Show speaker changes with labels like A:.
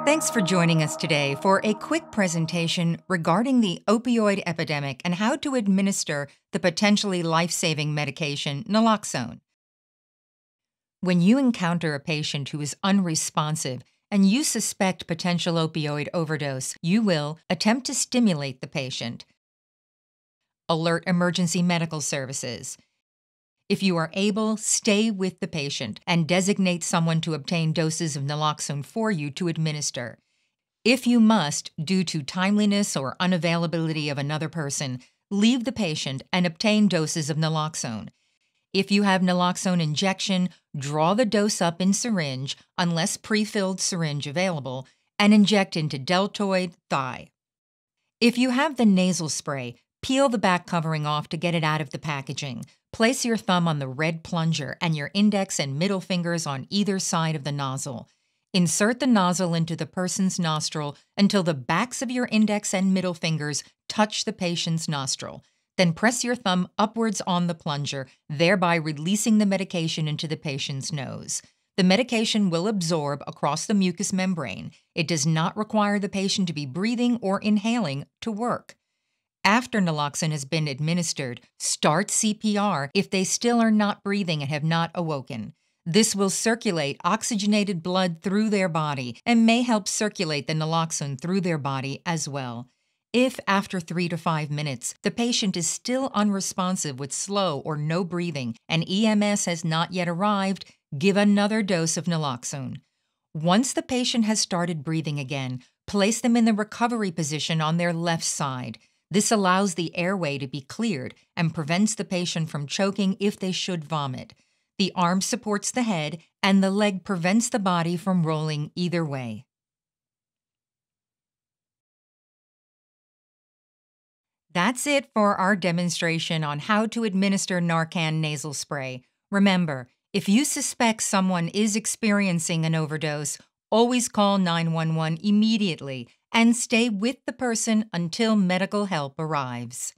A: Thanks for joining us today for a quick presentation regarding the opioid epidemic and how to administer the potentially life-saving medication naloxone. When you encounter a patient who is unresponsive and you suspect potential opioid overdose, you will attempt to stimulate the patient, alert emergency medical services. If you are able, stay with the patient and designate someone to obtain doses of naloxone for you to administer. If you must, due to timeliness or unavailability of another person, leave the patient and obtain doses of naloxone. If you have naloxone injection, draw the dose up in syringe, unless pre-filled syringe available, and inject into deltoid thigh. If you have the nasal spray, peel the back covering off to get it out of the packaging. Place your thumb on the red plunger and your index and middle fingers on either side of the nozzle. Insert the nozzle into the person's nostril until the backs of your index and middle fingers touch the patient's nostril. Then press your thumb upwards on the plunger, thereby releasing the medication into the patient's nose. The medication will absorb across the mucous membrane. It does not require the patient to be breathing or inhaling to work. After naloxone has been administered, start CPR if they still are not breathing and have not awoken. This will circulate oxygenated blood through their body and may help circulate the naloxone through their body as well. If, after 3 to 5 minutes, the patient is still unresponsive with slow or no breathing and EMS has not yet arrived, give another dose of naloxone. Once the patient has started breathing again, place them in the recovery position on their left side. This allows the airway to be cleared and prevents the patient from choking if they should vomit. The arm supports the head, and the leg prevents the body from rolling either way. That's it for our demonstration on how to administer Narcan nasal spray. Remember, if you suspect someone is experiencing an overdose, always call 911 immediately and stay with the person until medical help arrives.